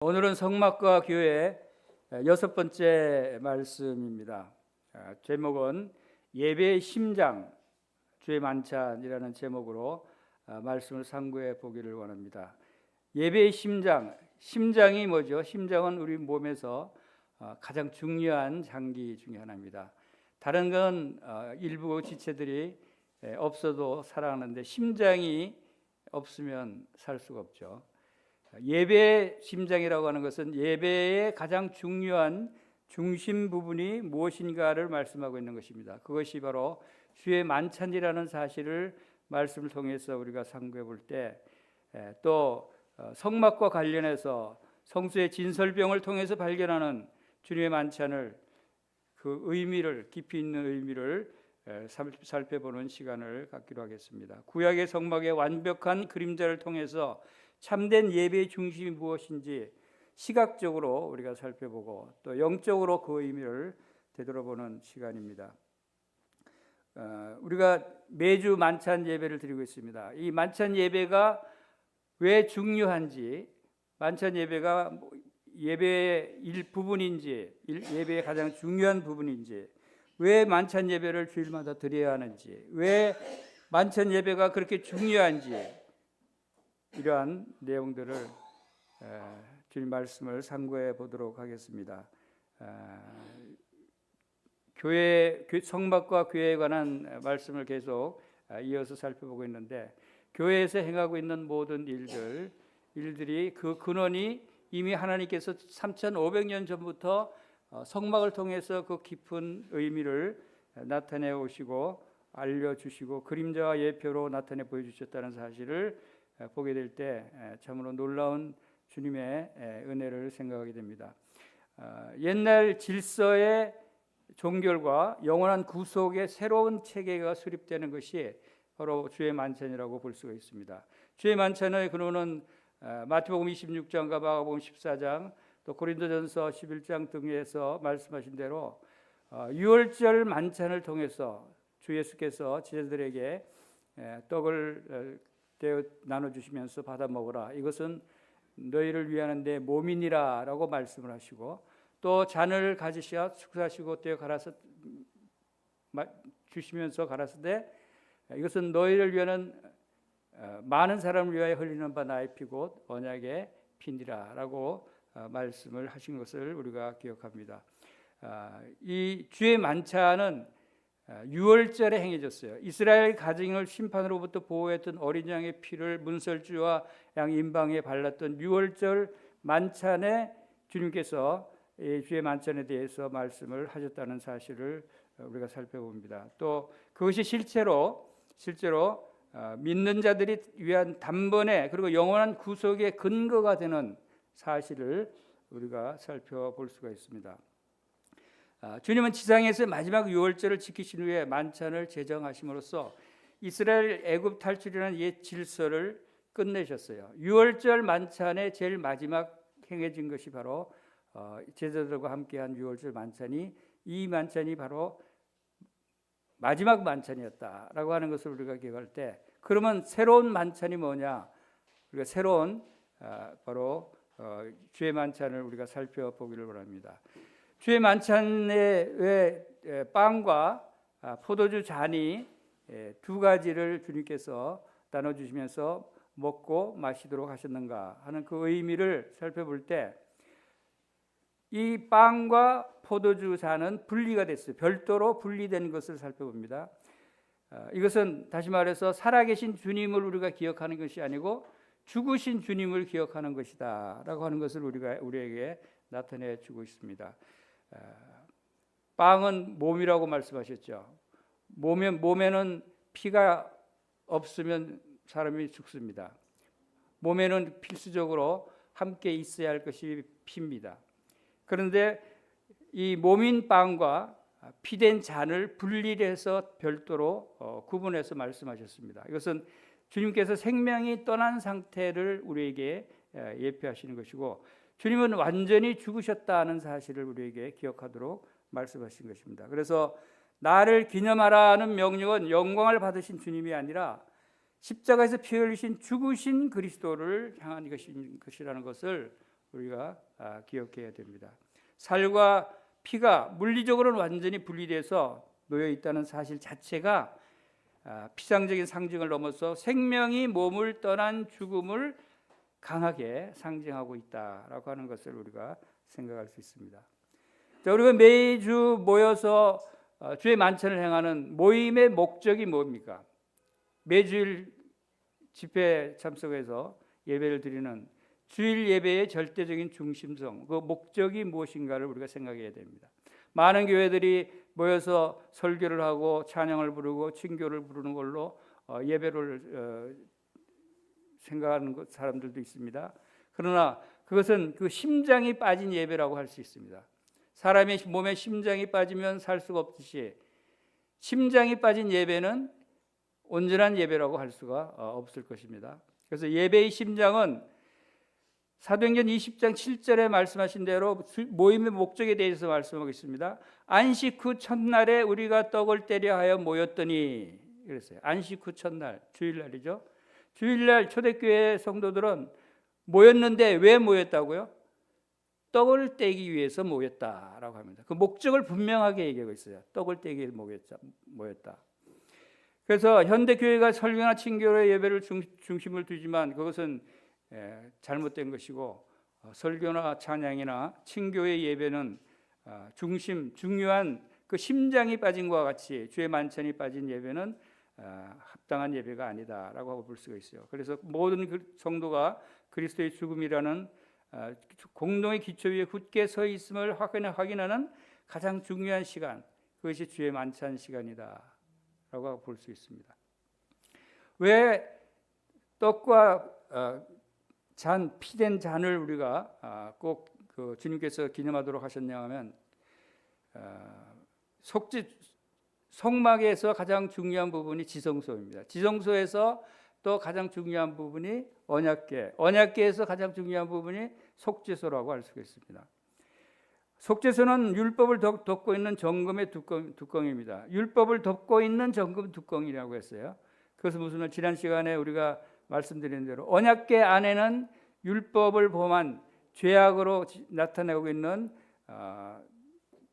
오늘은 성막과 교회 여섯 번째 말씀입니다. 제목은 예배의 심장, 주의 만찬이라는 제목으로 말씀을 상고해 보기를 원합니다. 예배의 심장, 심장이 뭐죠? 심장은 우리 몸에서 가장 중요한 장기 중에 하나입니다. 다른 건 일부 지체들이 없어도 살아가는데 심장이 없으면 살 수가 없죠. 예배의 심장이라고 하는 것은 예배의 가장 중요한 중심 부분이 무엇인가를 말씀하고 있는 것입니다. 그것이 바로 주의 만찬이라는 사실을 말씀을 통해서 우리가 상고해 볼 때, 또 성막과 관련해서 성수의 진설병을 통해서 발견하는 주님의 만찬을, 그 의미를, 깊이 있는 의미를 살펴보는 시간을 갖기로 하겠습니다. 구약의 성막의 완벽한 그림자를 통해서 참된 예배의 중심이 무엇인지 시각적으로 우리가 살펴보고 또 영적으로 그 의미를 되돌아보는 시간입니다. 우리가 매주 만찬 예배를 드리고 있습니다. 이 만찬 예배가 왜 중요한지, 만찬 예배가 예배의 일부분인지, 예배의 가장 중요한 부분인지, 왜 만찬 예배를 주일마다 드려야 하는지, 왜 만찬 예배가 그렇게 중요한지, 이러한 내용들을 주님 말씀을 상고해 보도록 하겠습니다. 교회, 성막과 교회에 관한 말씀을 계속 이어서 살펴보고 있는데, 교회에서 행하고 있는 모든 일들이 그 근원이 이미 하나님께서 3,500년 전부터 성막을 통해서 그 깊은 의미를 나타내 오시고 알려주시고 그림자와 예표로 나타내 보여주셨다는 사실을 보게 될 때 참으로 놀라운 주님의 은혜를 생각하게 됩니다. 옛날 질서의 종결과 영원한 구속의 새로운 체계가 수립되는 것이 바로 주의 만찬이라고 볼 수가 있습니다. 주의 만찬의 근원은 마태복음 26장과 마가복음 14장 또 고린도전서 11장 등에서 말씀하신 대로 유월절 만찬을 통해서 주 예수께서 제자들에게 떡을 떼어 나눠주시면서 받아 먹으라, 이것은 너희를 위하는 내 몸이니라 라고 말씀을 하시고, 또 잔을 가지시어 축사하시고 떼어 갈아서 주시면서 가라사대 이것은 너희를 위하는 많은 사람을 위하여 흘리는 바 나의 피곧 언약의 피니라 라고 말씀을 하신 것을 우리가 기억합니다. 이 주의 만찬은 유월절에 행해졌어요. 이스라엘 가정을 심판으로부터 보호했던 어린 양의 피를 문설주와 양 임방에 발랐던 유월절 만찬에 주님께서 주의 만찬에 대해서 말씀을 하셨다는 사실을 우리가 살펴봅니다. 또 그것이 실제로 믿는 자들이 위한 단번에 그리고 영원한 구속의 근거가 되는 사실을 우리가 살펴볼 수가 있습니다. 주님은 지상에서 마지막 유월절을 지키신 후에 만찬을 제정하심으로써 이스라엘 애굽 탈출이라는 옛 질서를 끝내셨어요. 유월절 만찬의 제일 마지막 행해진 것이 바로 제자들과 함께한 유월절 만찬이, 이 만찬이 바로 마지막 만찬이었다라고 하는 것을 우리가 기억할 때, 그러면 새로운 만찬이 뭐냐? 우리가 새로운 바로 주의 만찬을 우리가 살펴보기를 원합니다. 주의 만찬에 왜 빵과 포도주 잔이 두 가지를 주님께서 나눠주시면서 먹고 마시도록 하셨는가 하는 그 의미를 살펴볼 때, 이 빵과 포도주 잔은 분리가 됐어요. 별도로 분리된 것을 살펴봅니다. 이것은 다시 말해서 살아계신 주님을 우리가 기억하는 것이 아니고 죽으신 주님을 기억하는 것이다 라고 하는 것을 우리에게 나타내 주고 있습니다. 빵은 몸이라고 말씀하셨죠. 몸에는 피가 없으면 사람이 죽습니다. 몸에는 필수적으로 함께 있어야 할 것이 피입니다. 그런데 이 몸인 빵과 피된 잔을 분리해서 별도로 구분해서 말씀하셨습니다. 이것은 주님께서 생명이 떠난 상태를 우리에게 예표하시는 것이고, 주님은 완전히 죽으셨다는 사실을 우리에게 기억하도록 말씀하신 것입니다. 그래서 나를 기념하라는 명령은 영광을 받으신 주님이 아니라 십자가에서 피 흘리신 죽으신 그리스도를 향한 것이라는 것을 우리가 기억해야 됩니다. 살과 피가 물리적으로는 완전히 분리돼서 놓여 있다는 사실 자체가 피상적인 상징을 넘어서 생명이 몸을 떠난 죽음을 강하게 상징하고 있다라고 하는 것을 우리가 생각할 수 있습니다. 자, 우리가 매주 모여서 주의 만찬을 행하는 모임의 목적이 뭡니까? 매주일 집회 참석해서 예배를 드리는 주일 예배의 절대적인 중심성, 그 목적이 무엇인가를 우리가 생각해야 됩니다. 많은 교회들이 모여서 설교를 하고 찬양을 부르고 친교를 부르는 걸로 예배를 생각하는 사람들도 있습니다. 그러나 그것은 그 심장이 빠진 예배라고 할 수 있습니다. 사람의 몸에 심장이 빠지면 살 수가 없듯이 심장이 빠진 예배는 온전한 예배라고 할 수가 없을 것입니다. 그래서 예배의 심장은 사도행전 20장 7절에 말씀하신 대로 모임의 목적에 대해서 말씀하고 있습니다. 안식 후 첫날에 우리가 떡을 떼려 하여 모였더니 그랬어요. 안식 후 첫날, 주일날이죠. 주일날 초대교회 성도들은 모였는데 왜 모였다고요? 떡을 떼기 위해서 모였다라고 합니다. 그 목적을 분명하게 얘기하고 있어요. 떡을 떼기 위해서 모였다. 그래서 현대 교회가 설교나 친교의 예배를 중심을 두지만 그것은 잘못된 것이고 설교나 찬양이나 친교의 예배는 중요한 그 심장이 빠진 것과 같이 주의 만찬이 빠진 예배는 합당한 예배가 아니다라고 볼 수가 있어요. 그래서 모든 성도가 그리스도의 죽음이라는 공동의 기초 위에 굳게 서 있음을 확인하는 가장 중요한 시간, 그것이 주의 만찬 시간이다라고 볼 수 있습니다. 왜 떡과 피된 잔을 우리가 꼭 그 주님께서 기념하도록 하셨냐 하면 성막에서 가장 중요한 부분이 지성소입니다. 지성소에서 또 가장 중요한 부분이 언약궤에서 가장 중요한 부분이 속죄소라고 할 수가 있습니다. 속죄소는 율법을 덮고 있는 정금의 뚜껑입니다. 율법을 덮고 있는 정금 뚜껑이라고 했어요. 그것은 무슨 말? 지난 시간에 우리가 말씀드린 대로 언약궤 안에는 율법을 범한 죄악으로 나타내고 있는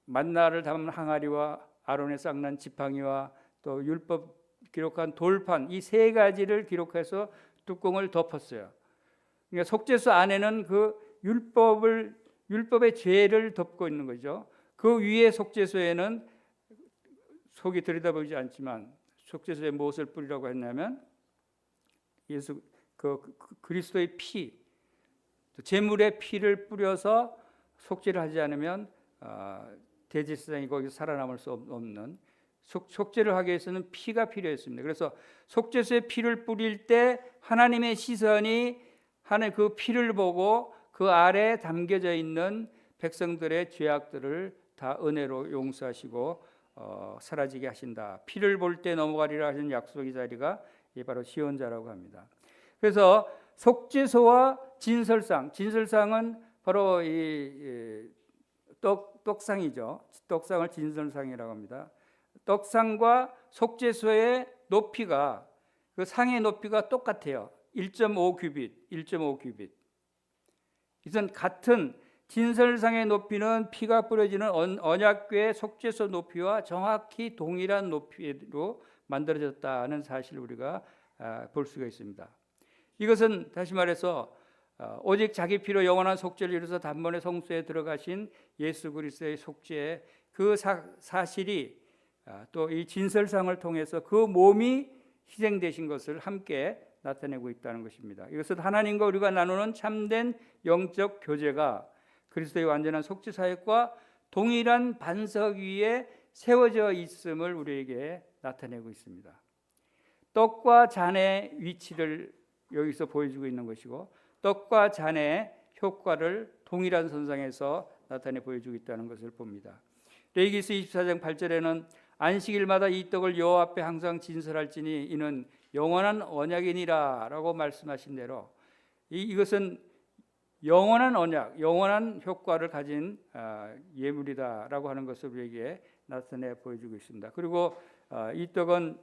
만나를 담은 항아리와 아론의 쌍난 지팡이와 또 율법 기록한 돌판, 이 세 가지를 기록해서 뚜껑을 덮었어요. 그러니까 속죄소 안에는 그 율법의 죄를 덮고 있는 거죠. 그 위에 속죄소에는 속이 들여다보지 않지만 속죄소에 무엇을 뿌리라고 했냐면 예수 그리스도의 피, 제물의 피를 뿌려서 속죄를 하지 않으면 대제사장이 거기서 살아남을 수 없는 속죄를 하기 위해서는 피가 필요했습니다. 그래서 속죄소에 피를 뿌릴 때 하나님의 시선이 하는 그 피를 보고 그 아래에 담겨져 있는 백성들의 죄악들을 다 은혜로 용서하시고 사라지게 하신다. 피를 볼 때 넘어가리라 하신 약속의 자리가 바로 시온자라고 합니다. 그래서 속죄소와 진설상은 바로 이 떡상이죠. 떡상을 진설상이라고 합니다. 떡상과 속죄소의 높이가 그 상의 높이가 똑같아요. 1.5 규빗. 이것은 같은 진설상의 높이는 피가 뿌려지는 언약궤 속죄소 높이와 정확히 동일한 높이로 만들어졌다는 사실을 우리가 볼 수가 있습니다. 이것은 다시 말해서 오직 자기 피로 영원한 속죄를 이루어서 단번에 성소에 들어가신 예수 그리스도의 속죄 그 사실이 또 이 진설상을 통해서 그 몸이 희생되신 것을 함께 나타내고 있다는 것입니다. 이것은 하나님과 우리가 나누는 참된 영적 교제가 그리스도의 완전한 속죄 사역과 동일한 반석 위에 세워져 있음을 우리에게 나타내고 있습니다. 떡과 잔의 위치를 여기서 보여주고 있는 것이고 떡과 잔의 효과를 동일한 선상에서 나타내 보여주고 있다는 것을 봅니다. 레위기서 24장 8절에는 안식일마다 이 떡을 여호와 앞에 항상 진설할지니 이는 영원한 언약이니라 라고 말씀하신 대로 이것은 영원한 언약, 영원한 효과를 가진 예물이다라고 하는 것을 우리에게 나타내 보여주고 있습니다. 그리고 이 떡은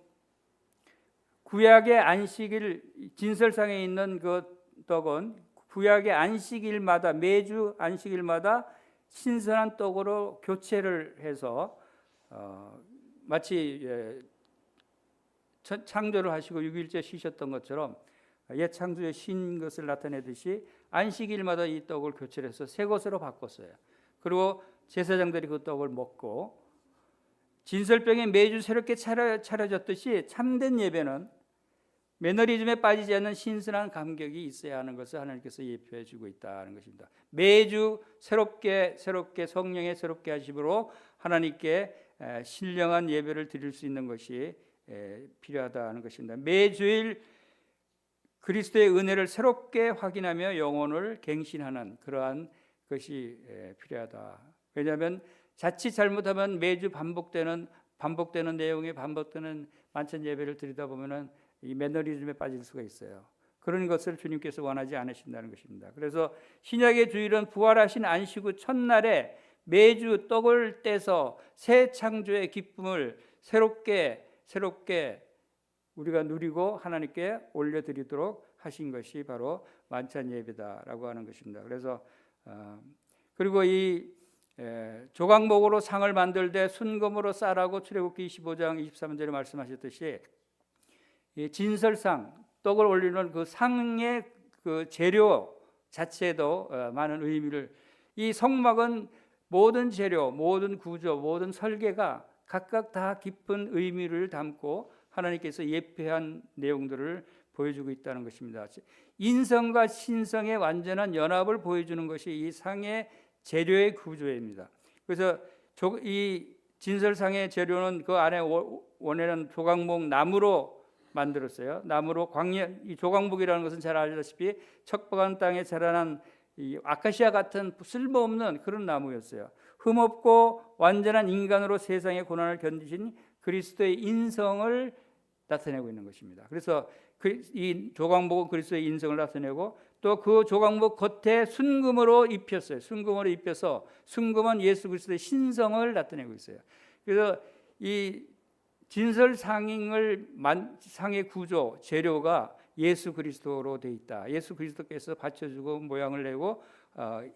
구약의 안식일 진설상에 있는 그 떡은 구약의 안식일마다 매주 안식일마다 신선한 떡으로 교체를 해서 마치 창조를 하시고 6일째 쉬셨던 것처럼 옛 창조의 신 것을 나타내듯이 안식일마다 이 떡을 교체를 해서 새 것으로 바꿨어요. 그리고 제사장들이 그 떡을 먹고 진설병이 매주 새롭게 차려졌듯이 참된 예배는 매너리즘에 빠지지 않는 신선한 감격이 있어야 하는 것을 하나님께서 예표해 주고 있다는 것입니다. 매주 새롭게 성령의 새롭게 하심으로 하나님께 신령한 예배를 드릴 수 있는 것이 필요하다는 것입니다. 매주일 그리스도의 은혜를 새롭게 확인하며 영혼을 갱신하는 그러한 것이 필요하다. 왜냐하면 자칫 잘못하면 매주 반복되는 내용이 반복되는 만찬 예배를 드리다 보면은 이 매너리즘에 빠질 수가 있어요. 그런 것을 주님께서 원하지 않으신다는 것입니다. 그래서 신약의 주일은 부활하신 안식 후 첫날에 매주 떡을 떼서 새 창조의 기쁨을 새롭게 우리가 누리고 하나님께 올려드리도록 하신 것이 바로 만찬 예배다라고 하는 것입니다. 그래서 그리고 이 조각목으로 상을 만들 때 순금으로 싸라고 출애굽기 25장 23절에 말씀하셨듯이 이 진설상 떡을 올리는 그 상의 그 재료 자체도 많은 의미를, 이 성막은 모든 재료, 모든 구조, 모든 설계가 각각 다 깊은 의미를 담고 하나님께서 예표한 내용들을 보여주고 있다는 것입니다. 인성과 신성의 완전한 연합을 보여주는 것이 이 상의 재료의 구조입니다. 그래서 이 진설상의 재료는 그 안에 원래는 조각목 나무로 만들었어요. 나무로 이 조각목이라는 것은 잘 알다시피 척박한 땅에 자라난 이 아카시아 같은 쓸모없는 그런 나무였어요. 흠없고 완전한 인간으로 세상의 고난을 견디신 그리스도의 인성을 나타내고 있는 것입니다. 그래서 이 조각목은 그리스도의 인성을 나타내고 또 그 조각목 겉에 순금으로 입혔어요. 순금으로 입혀서 순금은 예수 그리스도의 신성을 나타내고 있어요. 그래서 이 진설상의 구조 재료가 예수 그리스도로 돼 있다. 예수 그리스도께서 받쳐주고 모양을 내고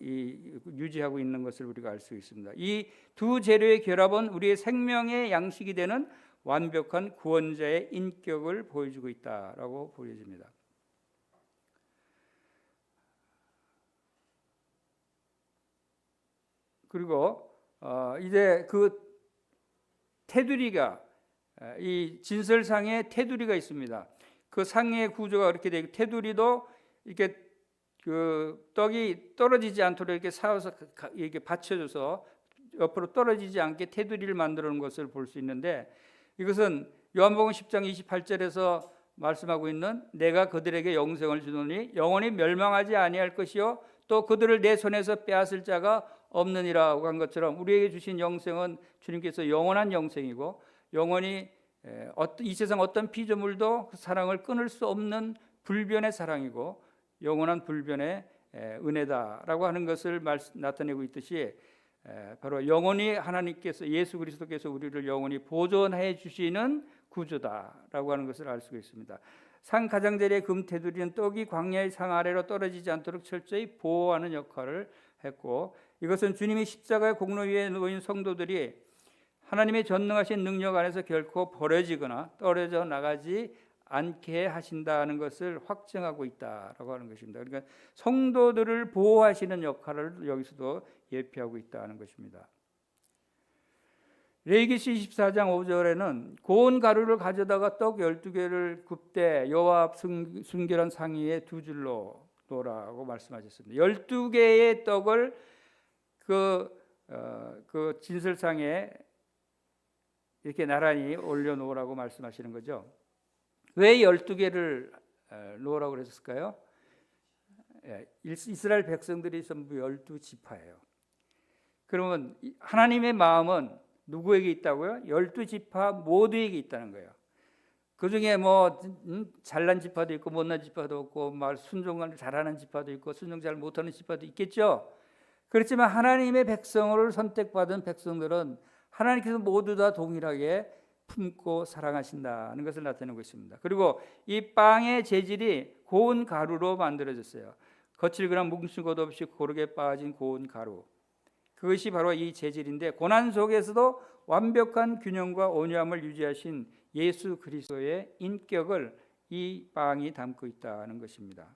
유지하고 있는 것을 우리가 알 수 있습니다. 이 두 재료의 결합은 우리의 생명의 양식이 되는 완벽한 구원자의 인격을 보여주고 있다라고 보여집니다. 그리고 이제 그 테두리가 이 진설상에 테두리가 있습니다. 그 상의 구조가 그렇게 되고 테두리도 이렇게 그 떡이 떨어지지 않도록 이렇게 사와서 이렇게 받쳐줘서 옆으로 떨어지지 않게 테두리를 만들어 놓은 것을 볼 수 있는데, 이것은 요한복음 10장 28절에서 말씀하고 있는 내가 그들에게 영생을 주노니 영원히 멸망하지 아니할 것이요 또 그들을 내 손에서 빼앗을 자가 없느니라고 한 것처럼 우리에게 주신 영생은 주님께서 영원한 영생이고 영원히 이 세상 어떤 피조물도 그 사랑을 끊을 수 없는 불변의 사랑이고 영원한 불변의 은혜다라고 하는 것을 나타내고 있듯이 바로 영원히 하나님께서 예수 그리스도께서 우리를 영원히 보존해 주시는 구조다라고 하는 것을 알 수가 있습니다. 상 가장자리의 금 테두리는 떡이 광야의 상 아래로 떨어지지 않도록 철저히 보호하는 역할을 했고, 이것은 주님이 십자가의 공로 위에 놓인 성도들이 하나님의 전능하신 능력 안에서 결코 버려지거나 떨어져 나가지 않게 하신다는 것을 확증하고 있다라고 하는 것입니다. 그러니까 성도들을 보호하시는 역할을 여기서도 예표하고 있다는 것입니다. 레위기 24장 5절에는 고운 가루를 가져다가 떡 12개를 굽되 여호와 순결한 상위에 두 줄로 놓으라고 말씀하셨습니다. 12개의 떡을 그 진설상에 이렇게 나란히 올려놓으라고 말씀하시는 거죠. 왜 12개를 놓으라고 그랬을까요? 이스라엘 백성들이 전부 12지파예요. 그러면 하나님의 마음은 누구에게 있다고요? 12지파 모두에게 있다는 거예요. 그 중에 뭐 잘난 지파도 있고 못난 지파도 있고 말 순종을 잘하는 지파도 있고 순종 잘 못하는 지파도 있겠죠. 그렇지만 하나님의 백성을 선택받은 백성들은 하나님께서 모두 다 동일하게 품고 사랑하신다는 것을 나타내고 있습니다. 그리고 이 빵의 재질이 고운 가루로 만들어졌어요. 거칠거나 뭉친 것 없이 고르게 빠진 고운 가루. 그것이 바로 이 재질인데, 고난 속에서도 완벽한 균형과 온유함을 유지하신 예수 그리스도의 인격을 이 빵이 담고 있다는 것입니다.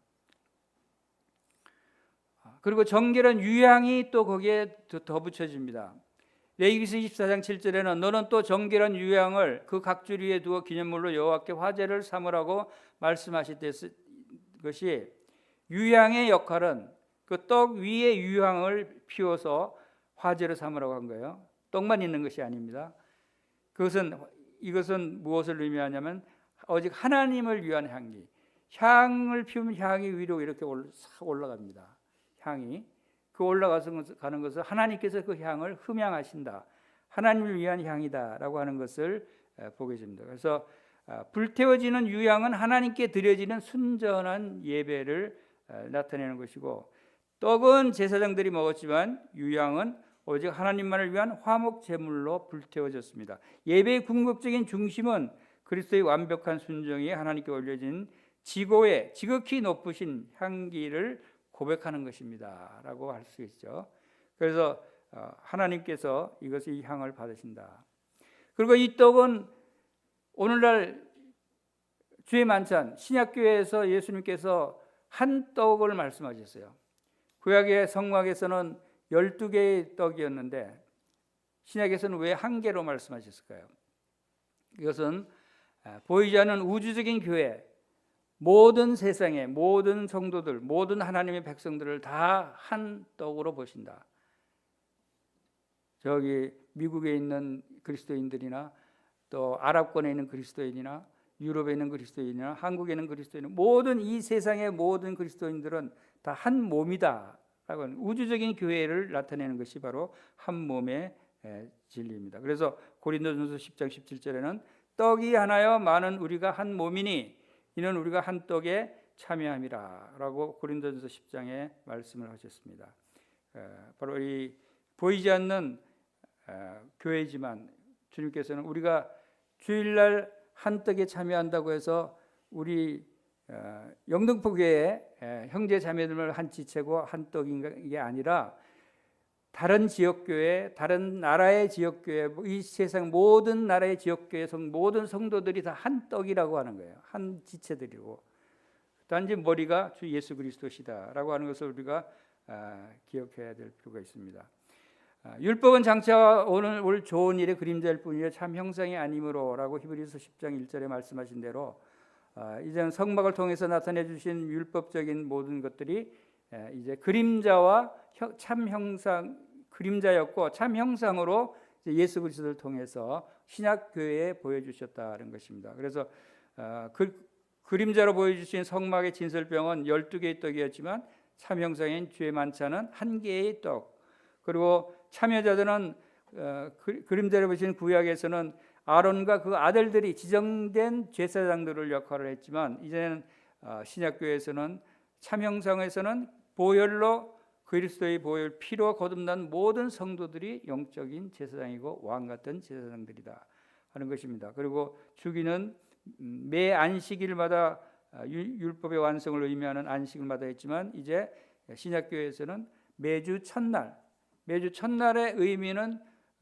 그리고 정결한 유향이 또 거기에 더 붙여집니다. 레위기서 24장 7절에는 너는 또 정결한 유향을 그 각줄 위에 두어 기념물로 여호와께 화제를 삼으라고 말씀하실 것이, 유향의 역할은 그 떡 위에 유향을 피워서 화제로 삼으라고 한 거예요. 떡만 있는 것이 아닙니다. 이것은 무엇을 의미하냐면 오직 하나님을 위한 향기. 향을 피우면 향이 위로 이렇게 올라갑니다. 향이 그 올라가서 가는 것은 하나님께서 그 향을 흠양하신다, 하나님을 위한 향이다라고 하는 것을 보게 됩니다. 그래서 불태워지는 유향은 하나님께 드려지는 순전한 예배를 나타내는 것이고, 떡은 제사장들이 먹었지만 유향은 오직 하나님만을 위한 화목 제물로 불태워졌습니다. 예배의 궁극적인 중심은 그리스도의 완벽한 순종이 하나님께 올려진 지고의 지극히 높으신 향기를 고백하는 것입니다 라고 할 수 있죠. 그래서 하나님께서 이 향을 받으신다. 그리고 이 떡은 오늘날 주의 만찬, 신약교회에서 예수님께서 한 떡을 말씀하셨어요. 구약의 성막에서는 12개의 떡이었는데 신약에서는 왜 한 개로 말씀하셨을까요? 이것은 보이지 않는 우주적인 교회, 모든 세상의 모든 성도들, 모든 하나님의 백성들을 다 한 떡으로 보신다. 저기 미국에 있는 그리스도인들이나 또 아랍권에 있는 그리스도인이나 유럽에 있는 그리스도인이나 한국에 있는 그리스도인, 모든 이 세상의 모든 그리스도인들은 다 한 몸이다 라고 하는 우주적인 교회를 나타내는 것이 바로 한 몸의 진리입니다. 그래서 고린도전서 10장 17절에는 떡이 하나여 많은 우리가 한 몸이니 이는 우리가 한 떡에 참여함이라 라고 고린도전서 10장에 말씀을 하셨습니다. 바로 이 보이지 않는 교회지만 주님께서는 우리가 주일날 한 떡에 참여한다고 해서 우리 영등포 교회 형제 자매들을 한 지체고 한 떡인 게 아니라 다른 지역교회, 다른 나라의 지역교회, 이 세상 모든 나라의 지역교회 모든 성도들이 다 한 떡이라고 하는 거예요. 한 지체들이고 단지 머리가 주 예수 그리스도시다라고 하는 것을 우리가 기억해야 될 필요가 있습니다. 율법은 장차 올 좋은 일의 그림자일 뿐이요 참 형상이 아니므로라고 히브리서 10장 1절에 말씀하신 대로 이제는 성막을 통해서 나타내 주신 율법적인 모든 것들이 이제 그림자와 참 형상, 그림자였고 참 형상으로 예수 그리스도를 통해서 신약 교회에 보여주셨다는 것입니다. 그래서 그림자로 보여주신 성막의 진설병은 12개의 떡이었지만 참 형상인 주의 만찬은 한 개의 떡. 그리고 참여자들은 그림자로 보신 구약에서는 아론과 그 아들들이 지정된 제사장들을 역할을 했지만 이제는 신약교회에서는 참 형상에서는 보혈로 그리스도의 보혈 피로 거듭난 모든 성도들이 영적인 제사장이고 왕 같은 제사장들이다 하는 것입니다. 그리고 주기는 매 안식일마다 율법의 완성을 의미하는 안식일마다 했지만 이제 신약교회에서는 매주 첫날의 의미는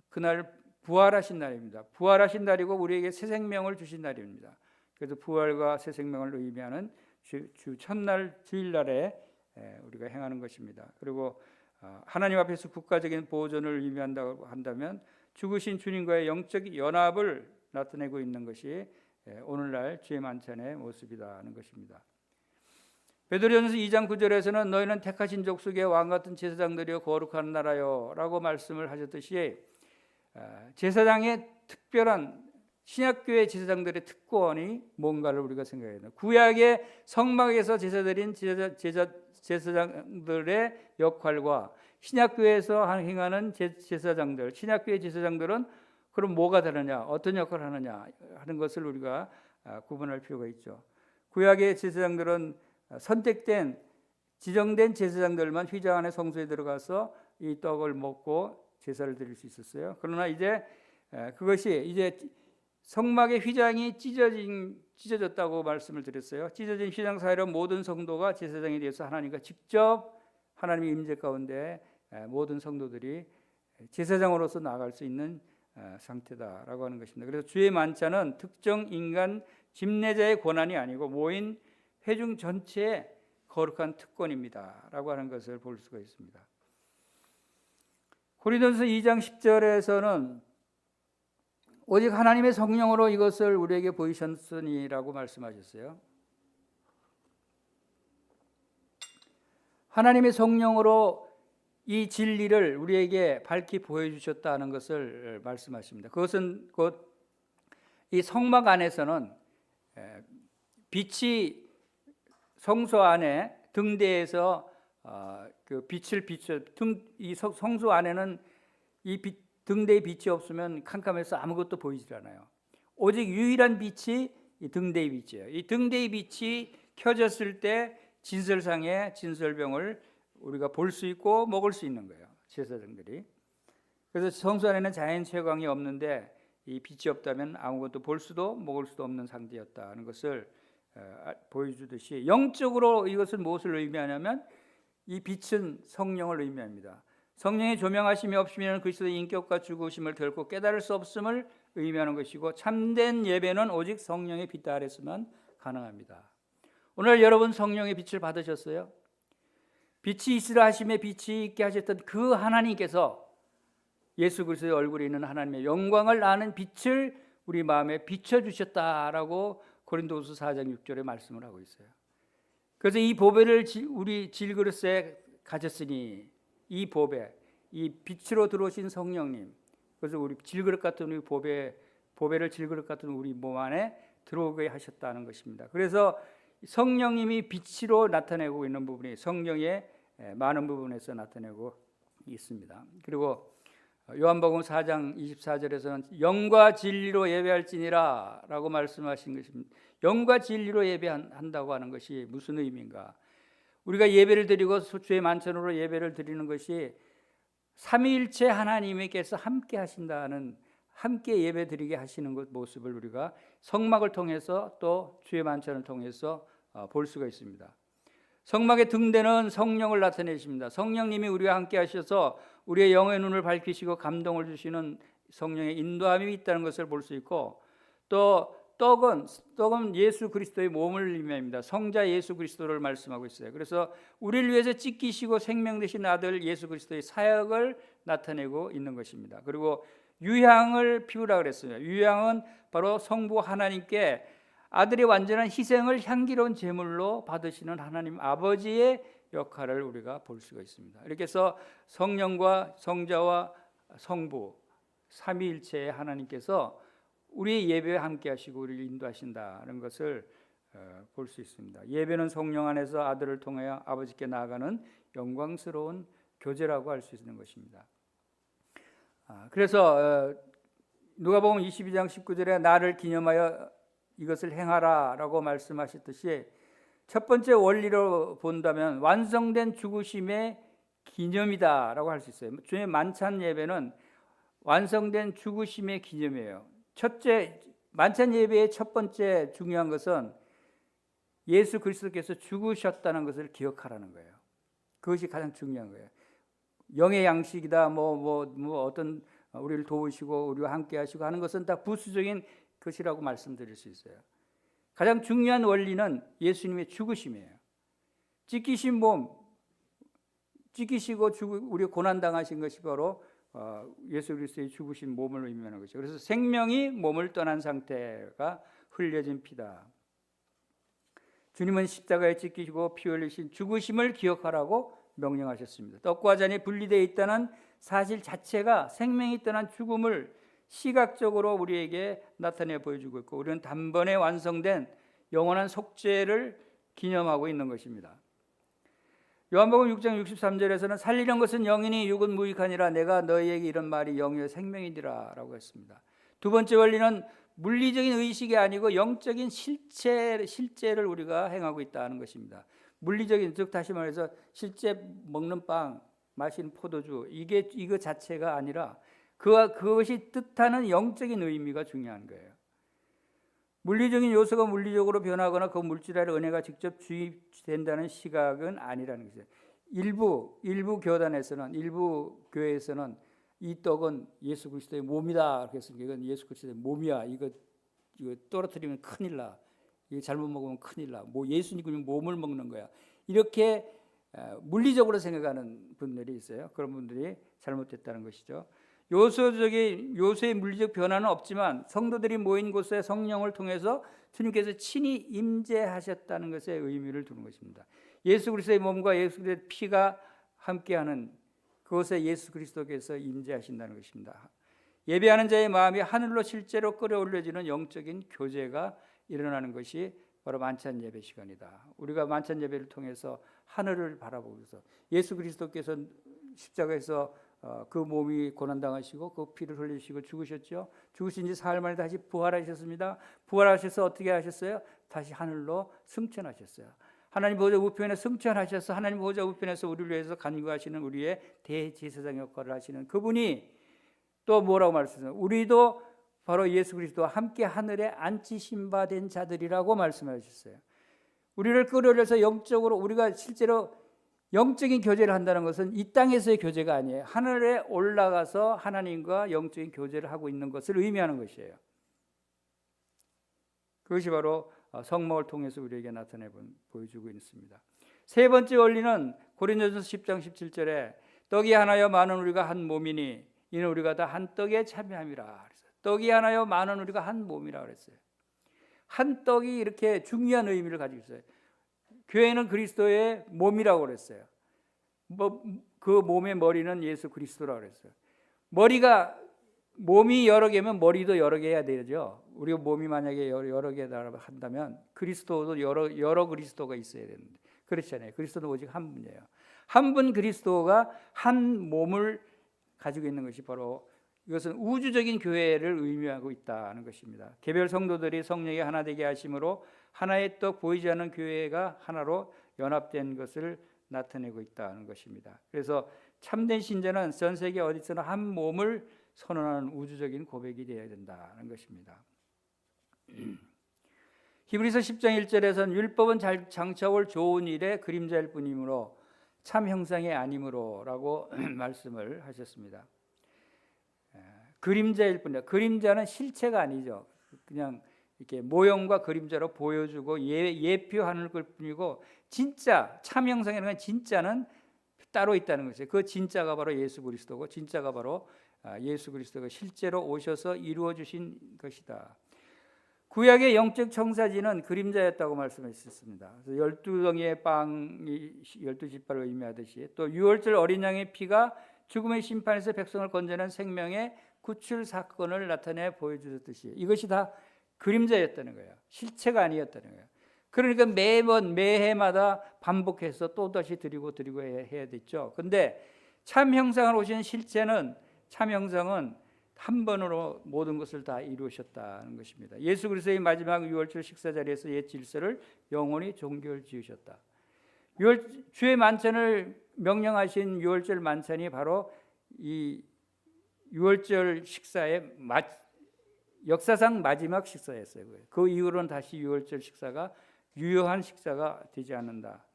그날 부활하신 날입니다. 부활하신 날이고 우리에게 새 생명을 주신 날입니다. 그래서 부활과 새 생명을 의미하는 주 첫날 주일날에 우리가 행하는 것입니다. 그리고 하나님 앞에서 국가적인 보존을 의미한다고 한다면 죽으신 주님과의 영적 연합을 나타내고 있는 것이 오늘날 주의 만찬의 모습이라는 것입니다. 베드로전서 2장 9절에서는 너희는 택하신 족속의 왕같은 제사장들이여 거룩한 나라요 라고 말씀을 하셨듯이 제사장의 특별한 신약교회 제사장들의 특권이 뭔가를 우리가 생각해야 돼요. 구약의 성막에서 제사드린 제사장들의 역할과 신약교회에서 행하는 제사장들, 신약교회 제사장들은 그럼 뭐가 다르냐, 어떤 역할을 하느냐 하는 것을 우리가 구분할 필요가 있죠. 구약의 제사장들은 선택된 지정된 제사장들만 휘장 안에 성소에 들어가서 이 떡을 먹고 제사를 드릴 수 있었어요. 그러나 이제 그것이 이제 성막의 휘장이 찢어졌다고 말씀을 드렸어요. 찢어진 휘장 사이로 모든 성도가 제사장이 되어서 하나님과 직접 하나님의 임재 가운데 모든 성도들이 제사장으로서 나아갈 수 있는 상태다라고 하는 것입니다. 그래서 주의 만찬은 특정 인간 집례자의 권한이 아니고 모인 회중 전체의 거룩한 특권입니다라고 하는 것을 볼 수가 있습니다. 고린도전서 2장 10절에서는 오직 하나님의 성령으로 이것을 우리에게 보이셨으니라고 말씀하셨어요. 하나님의 성령으로 이 진리를 우리에게 밝히 보여주셨다는 것을 말씀하십니다. 그것은 곧 이 성막 안에서는 빛이 성소 안에 등대에서 그 빛을 비춰 이 성소 안에는 이 등대의 빛이 없으면 캄캄해서 아무것도 보이질 않아요. 오직 유일한 빛이 이 등대의 빛이에요. 이 등대의 빛이 켜졌을 때 진설상의 진설병을 우리가 볼 수 있고 먹을 수 있는 거예요. 제사장들이. 그래서 성소 안에는 자연 채광이 없는데 이 빛이 없다면 아무것도 볼 수도 먹을 수도 없는 상태였다는 것을 보여주듯이 영적으로 이것은 무엇을 의미하냐면 이 빛은 성령을 의미합니다. 성령의 조명하심이 없으면 그리스도의 인격과 죽으심을 결코 깨달을 수 없음을 의미하는 것이고 참된 예배는 오직 성령의 빛 아래서만 가능합니다. 오늘 여러분 성령의 빛을 받으셨어요? 빛이 있으라 하심에 빛이 있게 하셨던 그 하나님께서 예수 그리스도의 얼굴에 있는 하나님의 영광을 아는 빛을 우리 마음에 비춰주셨다라고 고린도후서 4장 6절에 말씀을 하고 있어요. 그래서 이 보배를 우리 질그릇에 가졌으니 이 보배, 이 빛으로 들어오신 성령님, 그래서 우리 질그릇 같은 우리 보배를 질그릇 같은 우리 몸 안에 들어오게 하셨다는 것입니다. 그래서 성령님이 빛으로 나타내고 있는 부분이 성령의 많은 부분에서 나타내고 있습니다. 그리고 요한복음 4장 24절에서는 영과 진리로 예배할지니라 라고 말씀하신 것입니다. 영과 진리로 예배한다고 하는 것이 무슨 의미인가? 우리가 예배를 드리고 주의 만찬으로 예배를 드리는 것이 삼위일체 하나님께서 함께 하신다는, 함께 예배 드리게 하시는 것 모습을 우리가 성막을 통해서 또 주의 만찬을 통해서 볼 수가 있습니다. 성막의 등대는 성령을 나타내십니다. 성령님이 우리와 함께 하셔서 우리의 영의 눈을 밝히시고 감동을 주시는 성령의 인도함이 있다는 것을 볼 수 있고, 또 떡은 예수 그리스도의 몸을 의미합니다. 성자 예수 그리스도를 말씀하고 있어요. 그래서 우리를 위해서 찢기시고 생명 되신 아들 예수 그리스도의 사역을 나타내고 있는 것입니다. 그리고 유향을 피우라 그랬어요. 유향은 바로 성부 하나님께 아들의 완전한 희생을 향기로운 제물로 받으시는 하나님 아버지의 역할을 우리가 볼 수가 있습니다. 이렇게 해서 성령과 성자와 성부 삼위일체의 하나님께서 우리의 예배에 함께 하시고 우리를 인도하신다는 것을 볼 수 있습니다. 예배는 성령 안에서 아들을 통하여 아버지께 나아가는 영광스러운 교제라고 할 수 있는 것입니다. 그래서 누가복음 22장 19절에 나를 기념하여 이것을 행하라 라고 말씀하셨듯이 첫 번째 원리로 본다면 완성된 죽으심의 기념이다 라고 할 수 있어요. 주의 만찬 예배는 완성된 죽으심의 기념이에요. 첫째, 만찬 예배의 첫 번째 중요한 것은 예수 그리스도께서 죽으셨다는 것을 기억하라는 거예요. 그것이 가장 중요한 거예요. 영의 양식이다, 어떤 우리를 도우시고 우리와 함께 하시고 하는 것은 다 부수적인 것이라고 말씀드릴 수 있어요. 가장 중요한 원리는 예수님의 죽으심이에요. 찢기신 몸, 찢기시고 우리 고난 당하신 것이 바로 예수 그리스도의 죽으신 몸을 의미하는 것이죠. 그래서 생명이 몸을 떠난 상태가 흘려진 피다. 주님은 십자가에 찢기시고 피 흘리신 죽으심을 기억하라고 명령하셨습니다. 떡과 잔이 분리되어 있다는 사실 자체가 생명이 떠난 죽음을 시각적으로 우리에게 나타내 보여주고 있고, 우리는 단번에 완성된 영원한 속죄를 기념하고 있는 것입니다. 요한복음 6장 63절에서는 살리는 것은 영이니 육은 무익하니라 내가 너희에게 이런 말이 영이요 생명이니라 라고 했습니다. 두 번째 원리는 물리적인 의식이 아니고 영적인 실제를 우리가 행하고 있다는 것입니다. 물리적인, 즉 다시 말해서 실제 먹는 빵, 마시는 포도주, 이거 자체가 아니라 그것이 뜻하는 영적인 의미가 중요한 거예요. 물리적인 요소가 물리적으로 변하거나 그 물질 아래 은혜가 직접 주입된다는 시각은 아니라는 것이죠. 일부 교단에서는, 일부 교회에서는 이 떡은 예수 그리스도의 몸이다. 그래서 이건 예수 그리스도의 몸이야. 이거 떨어뜨리면 큰일 나. 이거 잘못 먹으면 큰일 나. 뭐 예수님 몸을 먹는 거야. 이렇게 물리적으로 생각하는 분들이 있어요. 그런 분들이 잘못됐다는 것이죠. 요소의 물리적 변화는 없지만 성도들이 모인 곳에 성령을 통해서 주님께서 친히 임재하셨다는 것에 의미를 두는 것입니다. 예수 그리스도의 몸과 예수 그리스도의 피가 함께하는 그곳에 예수 그리스도께서 임재하신다는 것입니다. 예배하는 자의 마음이 하늘로 실제로 끌어올려지는 영적인 교제가 일어나는 것이 바로 만찬 예배 시간이다. 우리가 만찬 예배를 통해서 하늘을 바라보면서 예수 그리스도께서 십자가에서 그 몸이 고난당하시고 그 피를 흘리시고 죽으셨죠. 죽으신 지 사흘 만에 다시 부활하셨습니다. 부활하셔서 어떻게 하셨어요? 다시 하늘로 승천하셨어요. 하나님 보좌 우편에 승천하셔서 하나님 보좌 우편에서 우리를 위해서 간구하시는 우리의 대제사장 역할을 하시는 그분이 또 뭐라고 말씀하셨어요? 우리도 바로 예수 그리스도와 함께 하늘에 앉히신 바 된 자들이라고 말씀하셨어요. 우리를 끌어올려서 영적으로 우리가 실제로 영적인 교제를 한다는 것은 이 땅에서의 교제가 아니에요. 하늘에 올라가서 하나님과 영적인 교제를 하고 있는 것을 의미하는 것이에요. 그것이 바로 성막을 통해서 우리에게 보여주고 있습니다. 세 번째 원리는 고린도전서 10장 17절에 떡이 하나여 많은 우리가 한 몸이니 이는 우리가 다 한 떡에 참여함이라 그랬어요. 떡이 하나여 많은 우리가 한 몸이라 그랬어요. 한 떡이 이렇게 중요한 의미를 가지고 있어요. 교회는 그리스도의 몸이라고 그랬어요. 그 몸의 머리는 예수 그리스도라고 그랬어요. 몸이 여러 개면 머리도 여러 개 해야 되죠. 우리가 몸이 만약에 여러 개다 한다면 그리스도도 여러 그리스도가 있어야 되는데 그렇지 않아요. 그리스도는 오직 한 분이에요. 한 분 그리스도가 한 몸을 가지고 있는 것이 바로 이것은 우주적인 교회를 의미하고 있다는 것입니다. 개별 성도들이 성령이 하나 되게 하심으로 하나의 떡 보이지 않는 교회가 하나로 연합된 것을 나타내고 있다는 것입니다. 그래서 참된 신자는 전 세계 어디서나 한 몸을 선언하는 우주적인 고백이 되어야 된다는 것입니다. 히브리서 10장 1절에서는 율법은 장차올 좋은 일의 그림자일 뿐이므로 참 형상이 아니므로라고 말씀을 하셨습니다. 그림자일 뿐이다. 그림자는 실체가 아니죠. 그냥 이렇게 모형과 그림자로 보여주고 예표하는 것 뿐이고 진짜 참 형상이라는 건 진짜는 따로 있다는 것이에요. 그 진짜가 바로 예수 그리스도고 진짜가 바로 예수 그리스도가 실제로 오셔서 이루어 주신 것이다. 구약의 영적 청사진은 그림자였다고 말씀하셨습니다. 12덩이의 빵이 12지파를 의미하듯이 또 유월절 어린 양의 피가 죽음의 심판에서 백성을 건져낸 생명의 구출 사건을 나타내 보여주셨듯이 이것이 다 그림자였다는 거예요. 실체가 아니었다는 거예요. 그러니까 매해마다 반복해서 또다시 드리고 해야 됐죠. 근데 참 형상을 오신 실체는 참 형상은 한 번으로 모든 것을 다 이루셨다는 것입니다. 예수 그리스도의 마지막 유월절 식사 자리에서 옛 질서를 영원히 종결 지으셨다. 주의 만찬을 명령하신 유월절 만찬이 바로 이 유월절 식사의 역사상 마지막 식사였어요. 그 이후로는 다시 유월절 식사가 유효한 식사가 되지 않는다.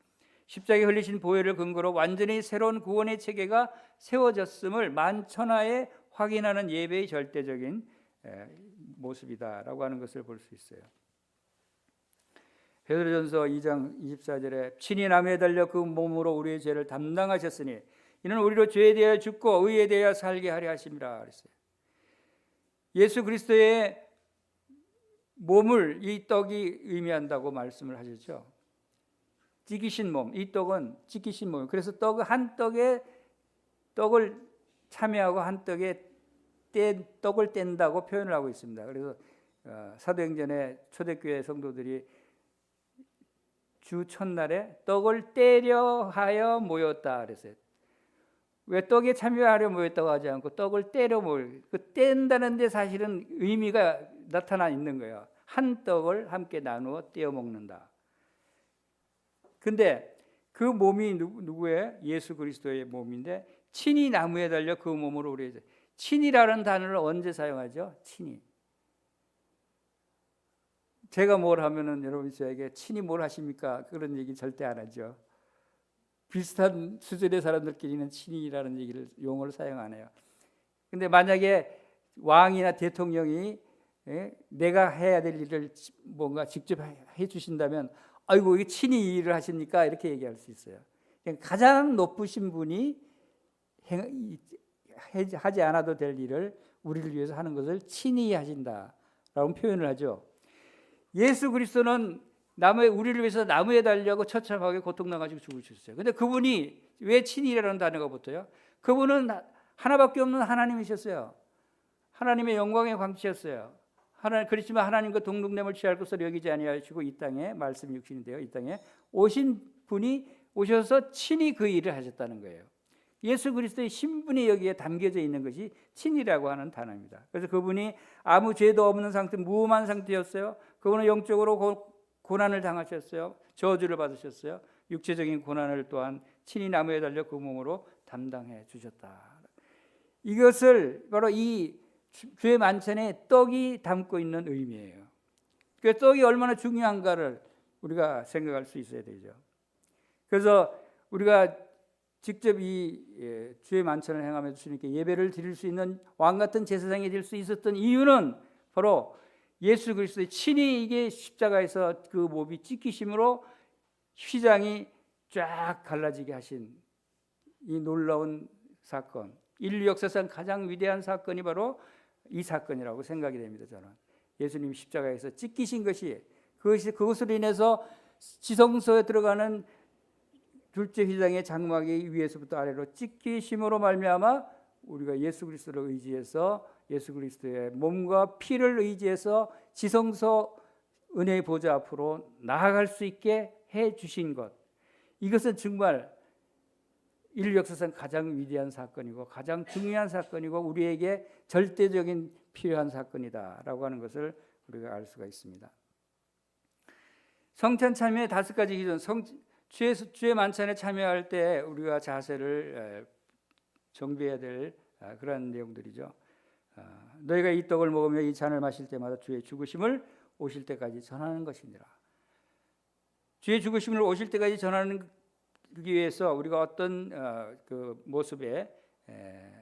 십자가에 흘리신 보혈을 근거로 완전히 새로운 구원의 체계가 세워졌음을 만천하에 확인하는 예배의 절대적인 모습이다라고 하는 것을 볼 수 있어요. 베드로전서 2장 24절에 친히 나무에 달려 그 몸으로 우리의 죄를 담당하셨으니 이는 우리로 죄에 대하여 죽고 의에 대하여 살게 하려 하심이라 그랬어요. 예수 그리스도의 몸을 이 떡이 의미한다고 말씀을 하셨죠. 찢기신 몸, 이 떡은 찢기신 몸. 그래서 한 떡에 떡을 참여하고 한 떡에 떡을 뗀다고 표현을 하고 있습니다. 그래서 사도행전에 초대교회 성도들이 주 첫날에 떡을 떼려 하여 모였다 그랬어요. 왜 떡에 참여하려 모였다고 하지 않고 떡을 떼려 모여. 그 뗀다는 데 사실은 의미가 나타나 있는 거예요. 한 떡을 함께 나누어 떼어 먹는다. 근데 그 몸이 누구의? 예수 그리스도의 몸인데 친히 나무에 달려 그 몸으로 우리 친이라는 단어를 언제 사용하죠? 친히. 제가 뭘 하면은 여러분 저에게 친히 뭘 하십니까? 그런 얘기 절대 안 하죠. 비슷한 수준의 사람들끼리는 친히라는 얘기를 용어를 사용 안 해요. 근데 만약에 왕이나 대통령이 내가 해야 될 일을 뭔가 직접 해 주신다면 아이고 이게 친히 일을 하십니까? 이렇게 얘기할 수 있어요. 가장 높으신 분이 하지 않아도 될 일을 우리를 위해서 하는 것을 친히 하신다라고 표현을 하죠. 예수 그리스도는 우리를 위해서 나무에 달려고 처참하게 고통당하시고 죽으셨어요. 근데 그분이 왜 친히라는 단어가 붙어요? 그분은 하나밖에 없는 하나님이셨어요. 하나님의 영광의 광채였어요. 그렇지만 하나님과 동등됨을 취할 것으로 여기지 아니하시고 이 땅에 말씀이 육신인데요. 이 땅에 오신 분이 오셔서 친히 그 일을 하셨다는 거예요. 예수 그리스도의 신분이 여기에 담겨져 있는 것이 친이라고 하는 단어입니다. 그래서 그분이 아무 죄도 없는 상태, 무험한 상태였어요. 그분은 영적으로 고난을 당하셨어요. 저주를 받으셨어요. 육체적인 고난을 또한 친히 나무에 달려 그 몸으로 담당해 주셨다. 이것을 바로 이 주의 만찬에 떡이 담고 있는 의미예요. 그 떡이 얼마나 중요한가를 우리가 생각할 수 있어야 되죠. 그래서 우리가 직접 이 주의 만찬을 행하면서 주님께 예배를 드릴 수 있는 왕 같은 제사장이 될 수 있었던 이유는 바로 예수 그리스도의 친히 이게 십자가에서 그 몸이 찢기심으로 휘장이 쫙 갈라지게 하신 이 놀라운 사건, 인류 역사상 가장 위대한 사건이 바로 이 사건이라고 생각이 됩니다. 저는 예수님이 십자가에서 찢기신 것이 그것으로 인해서 지성소에 들어가는 둘째 휘장의 장막이 위에서부터 아래로 찢기심으로 말미암아 우리가 예수 그리스도를 의지해서 예수 그리스도의 몸과 피를 의지해서 지성소 은혜의 보좌 앞으로 나아갈 수 있게 해 주신 것, 이것은 정말 인류 역사상 가장 위대한 사건이고 가장 중요한 사건이고 우리에게 절대적인 필요한 사건이다라고 하는 것을 우리가 알 수가 있습니다. 성찬 참여의 5가지 기준, 주의 만찬에 참여할 때 우리가 자세를 정비해야 될 그런 내용들이죠. 너희가 이 떡을 먹으며 이 잔을 마실 때마다 주의 죽으심을 오실 때까지 전하는 것이니라. 주의 죽으심을 오실 때까지 전하는 위해서 우리가 어떤 그 모습의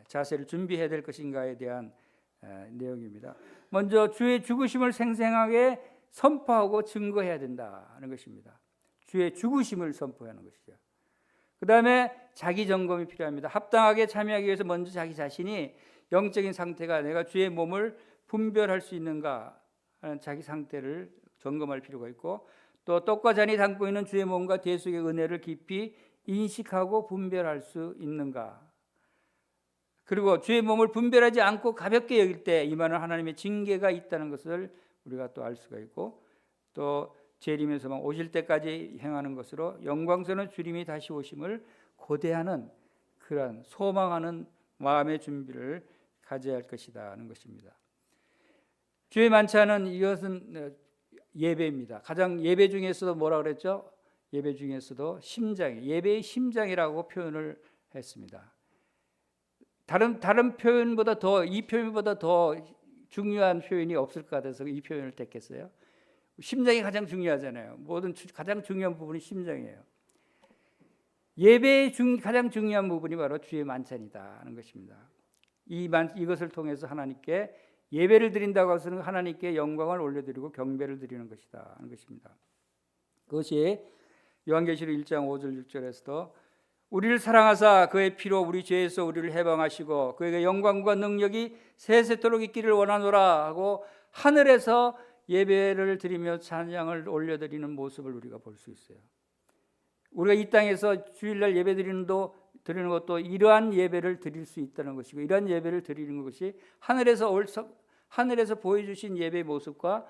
자세를 준비해야 될 것인가에 대한 내용입니다. 먼저 주의 죽으심을 생생하게 선포하고 증거해야 된다는 것입니다. 주의 죽으심을 선포하는 것이죠. 그 다음에 자기 점검이 필요합니다. 합당하게 참여하기 위해서 먼저 자기 자신이 영적인 상태가 내가 주의 몸을 분별할 수 있는가 하는 자기 상태를 점검할 필요가 있고, 또 떡과 잔이 담고 있는 주의 몸과 대속의 은혜를 깊이 인식하고 분별할 수 있는가, 그리고 주의 몸을 분별하지 않고 가볍게 여길 때 임하는 하나님의 징계가 있다는 것을 우리가 또 알 수가 있고, 또 재림에서만 오실 때까지 행하는 것으로 영광스러운 주님이 다시 오심을 고대하는 그런 소망하는 마음의 준비를 가져야 할 것이다 하는 것입니다. 주의 만찬은 이것은 예배입니다. 가장 예배 중에서도 뭐라 그랬죠? 예배 중에서도 심장, 예배의 심장이라고 표현을 했습니다. 다른 표현보다 더, 이 표현보다 더 중요한 표현이 없을 것 같아서 이 표현을 택했어요. 심장이 가장 중요하잖아요. 모든 가장 중요한 부분이 심장이에요. 예배의 가장 중요한 부분이 바로 주의 만찬이다 하는 것입니다. 이것을 통해서 하나님께 예배를 드린다고 해서는 하나님께 영광을 올려드리고 경배를 드리는 것이다 하는 것입니다. 그것이 요한계시록 1장 5절 6절에서도 우리를 사랑하사 그의 피로 우리 죄에서 우리를 해방하시고 그에게 영광과 능력이 세세토록 있기를 원하노라 하고 하늘에서 예배를 드리며 찬양을 올려드리는 모습을 우리가 볼 수 있어요. 우리가 이 땅에서 주일날 예배 드리는 것도 이러한 예배를 드릴 수 있다는 것이고, 이러한 예배를 드리는 것이 하늘에서 보여주신 예배의 모습과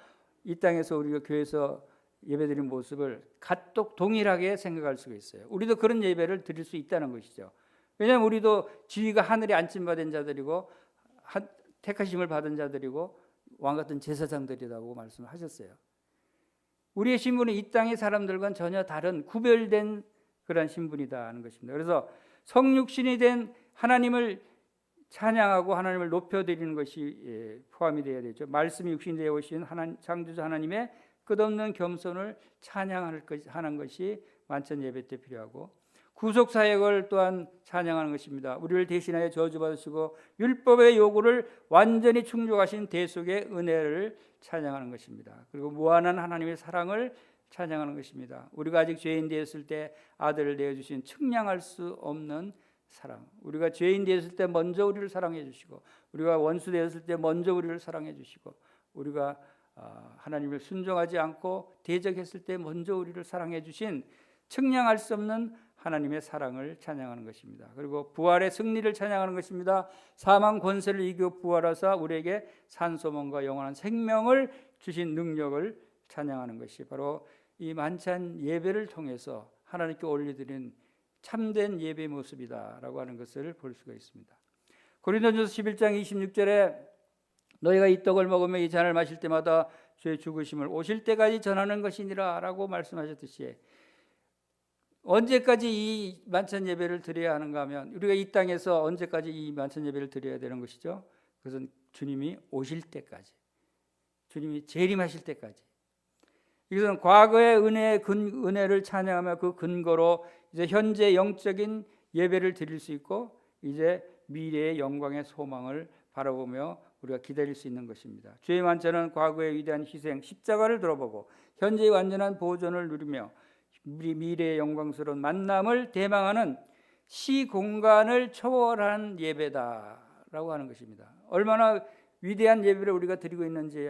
이 땅에서 우리가 교회에서 예배드리는 모습을 동일하게 생각할 수가 있어요. 우리도 그런 예배를 드릴 수 있다는 것이죠. 왜냐하면 우리도 지위가 하늘에 안침받은 자들이고 택하심을 받은 자들이고 왕같은 제사장들이라고 말씀하셨어요. 우리의 신분은 이 땅의 사람들과는 전혀 다른 구별된 그런 신분이다 하는 것입니다. 그래서 성육신이 된 하나님을 찬양하고 하나님을 높여드리는 것이 포함이 되어야 되죠. 말씀이 육신이 되어 오신 창조주 하나님의 끝없는 겸손을 찬양하는 것이 만찬 예배 때 필요하고, 구속 사역을 또한 찬양하는 것입니다. 우리를 대신하여 저주받으시고 율법의 요구를 완전히 충족하신 대속의 은혜를 찬양하는 것입니다. 그리고 무한한 하나님의 사랑을 찬양하는 것입니다. 우리가 아직 죄인 되었을 때 아들을 내어주신 측량할 수 없는 사랑, 우리가 죄인 되었을 때 먼저 우리를 사랑해 주시고, 우리가 원수 되었을 때 먼저 우리를 사랑해 주시고, 우리가 하나님을 순종하지 않고 대적했을 때 먼저 우리를 사랑해 주신 측량할 수 없는 하나님의 사랑을 찬양하는 것입니다. 그리고 부활의 승리를 찬양하는 것입니다. 사망 권세를 이겨 부활하사 우리에게 산소망과 영원한 생명을 주신 능력을 찬양하는 것이 바로 이 만찬 예배를 통해서 하나님께 올려드린 참된 예배의 모습이다라고 하는 것을 볼 수가 있습니다. 고린도전서 11장 26절에 너희가 이 떡을 먹으며 이 잔을 마실 때마다 주의 죽으심을 오실 때까지 전하는 것이니라 라고 말씀하셨듯이, 언제까지 이 만찬 예배를 드려야 하는가 하면, 우리가 이 땅에서 언제까지 이 만찬 예배를 드려야 되는 것이죠? 그것은 주님이 오실 때까지, 주님이 재림하실 때까지. 이것은 과거의 은혜를 찬양하며 그 근거로 이제 현재 영적인 예배를 드릴 수 있고, 이제 미래의 영광의 소망을 바라보며 우리가 기다릴 수 있는 것입니다. 주의 만찬은 과거의 위대한 희생, 십자가를 돌아보고 현재의 완전한 보존을 누리며 우리 미래의 영광스러운 만남을 대망하는 시공간을 초월한 예배다라고 하는 것입니다. 얼마나 위대한 예배를 우리가 드리고 있는지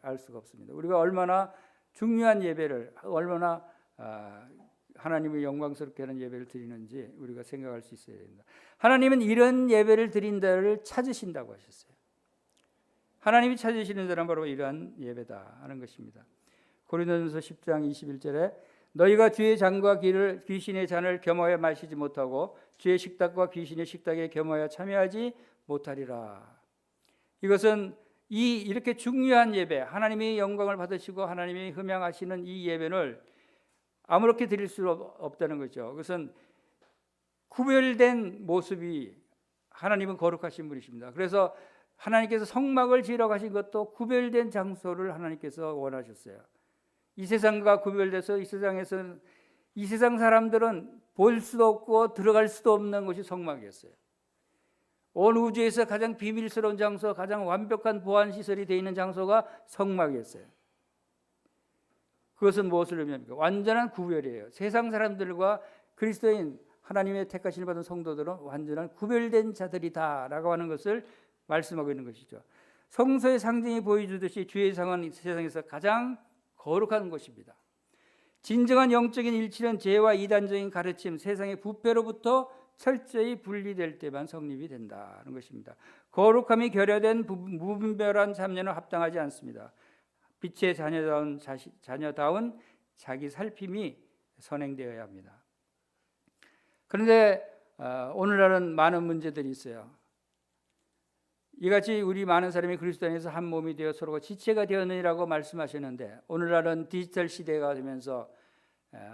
알 수가 없습니다. 우리가 얼마나 중요한 예배를, 얼마나 하나님의 영광스럽게 하는 예배를 드리는지 우리가 생각할 수 있어야 됩니다. 하나님은 이런 예배를 드린다를 찾으신다고 하셨어요. 하나님이 찾으시는 사람 바로 이러한 예배다 하는 것입니다. 고린도전서 10장 21절에 너희가 주의 잔과 귀신의 잔을 겸하여 마시지 못하고 주의 식탁과 귀신의 식탁에 겸하여 참여하지 못하리라. 이것은 이렇게 중요한 예배, 하나님의 영광을 받으시고 하나님이 흠양하시는 이 예배를 아무렇게 드릴 수 없다는 거죠. 그것은 구별된 모습이, 하나님은 거룩하신 분이십니다. 그래서 하나님께서 성막을 지으러 가신 것도 구별된 장소를 하나님께서 원하셨어요. 이 세상과 구별돼서 이 세상 사람들은 볼 수도 없고 들어갈 수도 없는 곳이 성막이었어요. 온 우주에서 가장 비밀스러운 장소, 가장 완벽한 보안 시설이 되어 있는 장소가 성막이었어요. 그것은 무엇을 의미합니까? 완전한 구별이에요. 세상 사람들과 그리스도인 하나님의 택하심을 받은 성도들은 완전한 구별된 자들이다라고 하는 것을 말씀하고 있는 것이죠. 성소의 상징이 보여주듯이 주의 상은 세상에서 가장 거룩한 곳입니다. 진정한 영적인 일치는 죄와 이단적인 가르침, 세상의 부패로부터 철저히 분리될 때만 성립이 된다는 것입니다. 거룩함이 결여된 무분별한 참여는 합당하지 않습니다. 빛의 자녀다운 자기 살핌이 선행되어야 합니다. 그런데 오늘날은 많은 문제들이 있어요. 이같이 우리 많은 사람이 그리스도 안에서 한 몸이 되어 서로가 지체가 되었느니라고 말씀하셨는데, 오늘날은 디지털 시대가 되면서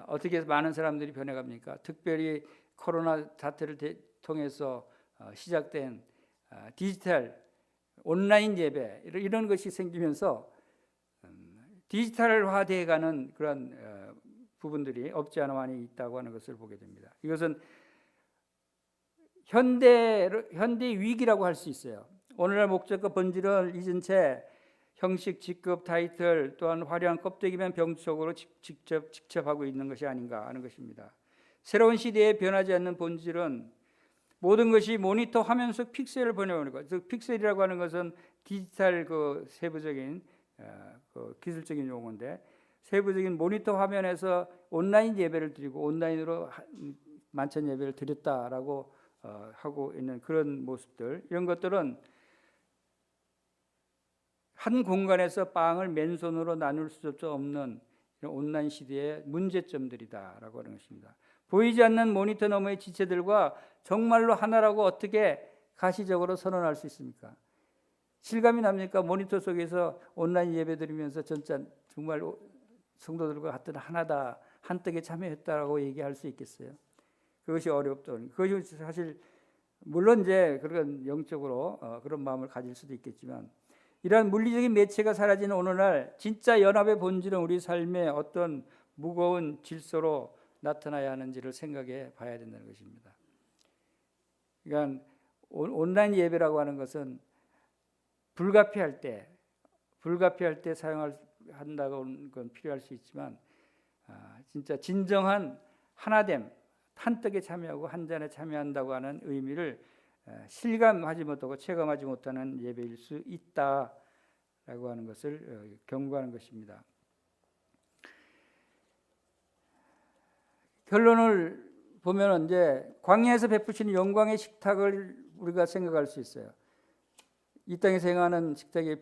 어떻게 많은 사람들이 변해갑니까? 특별히 코로나 사태를 통해서 시작된 디지털 온라인 예배, 이런 것이 생기면서 디지털화되어가는 그런 부분들이 없지 않아 많이 있다고 하는 것을 보게 됩니다. 이것은 현대 위기라고 할 수 있어요. 오늘날 목적과 본질을 잊은 채 형식, 직급, 타이틀 또한 화려한 껍데기면 병축으로 직접하고 있는 것이 아닌가 하는 것입니다. 새로운 시대에 변하지 않는 본질은 모든 것이 모니터 화면 속 픽셀을 보내오는 것. 그 픽셀이라고 하는 것은 디지털 세부적인 기술적인 용어인데, 세부적인 모니터 화면에서 온라인 예배를 드리고 온라인으로 만찬 예배를 드렸다라고 하고 있는 그런 모습들, 이런 것들은 한 공간에서 빵을 맨손으로 나눌 수조차 없는 온라인 시대의 문제점들이다라고 하는 것입니다. 보이지 않는 모니터 너머의 지체들과 정말로 하나라고 어떻게 가시적으로 선언할 수 있습니까? 실감이 납니까? 모니터 속에서 온라인 예배 드리면서 진짜 정말 성도들과 같은 하나다, 한떡에 참여했다라고 얘기할 수 있겠어요? 그것이 어렵던, 그것이 사실 물론 이제 그런 영적으로 그런 마음을 가질 수도 있겠지만, 이러한 물리적인 매체가 사라지는 오늘날 진짜 연합의 본질은 우리 삶의 어떤 무거운 질서로 나타나야 하는지를 생각해 봐야 된다는 것입니다. 그러니까 온라인 예배라고 하는 것은 불가피할 때 사용한다고 하는 건 필요할 수 있지만 진짜 진정한 하나됨, 한 떡에 참여하고 한 잔에 참여한다고 하는 의미를 실감하지 못하고 체감하지 못하는 예배일 수 있다라고 하는 것을 경고하는 것입니다. 결론을 보면 이제 광야에서 베푸시는 영광의 식탁을 우리가 생각할 수 있어요. 이 땅에서 행하는 식탁이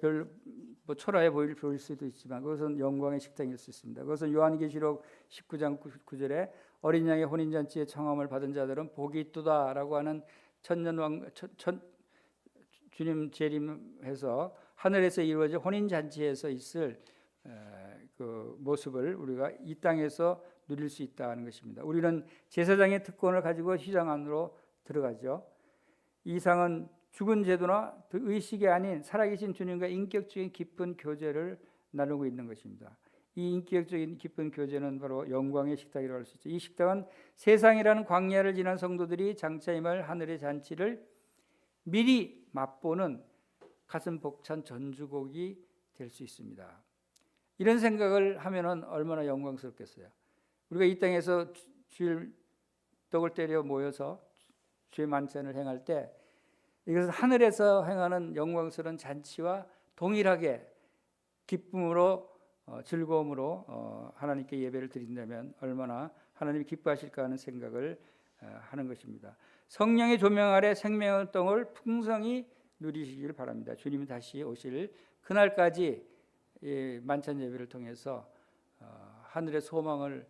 초라해 보일 수도 있지만 그것은 영광의 식탁일 수 있습니다. 그것은 요한계시록 19장 9절에 어린 양의 혼인잔치의 청함을 받은 자들은 복이 있도다라고 하는 주님 재림해서 하늘에서 이루어질 혼인잔치에서 있을 그 모습을 우리가 이 땅에서 누릴 수 있다는 것입니다. 우리는 제사장의 특권을 가지고 시장 안으로 들어가죠. 이 상은 죽은 제도나 의식이 아닌 살아계신 주님과 인격적인 깊은 교제를 나누고 있는 것입니다. 이 인격적인 깊은 교제는 바로 영광의 식탁이라고 할 수 있죠. 이 식탁은 세상이라는 광야를 지난 성도들이 장차 임할 하늘의 잔치를 미리 맛보는 가슴 벅찬 전주곡이 될 수 있습니다. 이런 생각을 하면은 얼마나 영광스럽겠어요. 우리가 이 땅에서 주일 떡을 때려 모여서 주의 만찬을 행할 때 이것은 하늘에서 행하는 영광스러운 잔치와 동일하게 기쁨으로 즐거움으로 하나님께 예배를 드린다면 얼마나 하나님이 기뻐하실까 하는 생각을 하는 것입니다. 성령의 조명 아래 생명의 떡을 풍성히 누리시길 바랍니다. 주님이 다시 오실 그날까지 이 만찬 예배를 통해서 하늘의 소망을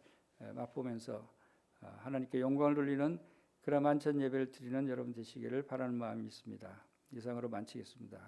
맛보면서 하나님께 영광을 돌리는 그런 만찬 예배를 드리는 여러분 되시기를 바라는 마음이 있습니다. 이상으로 마치겠습니다.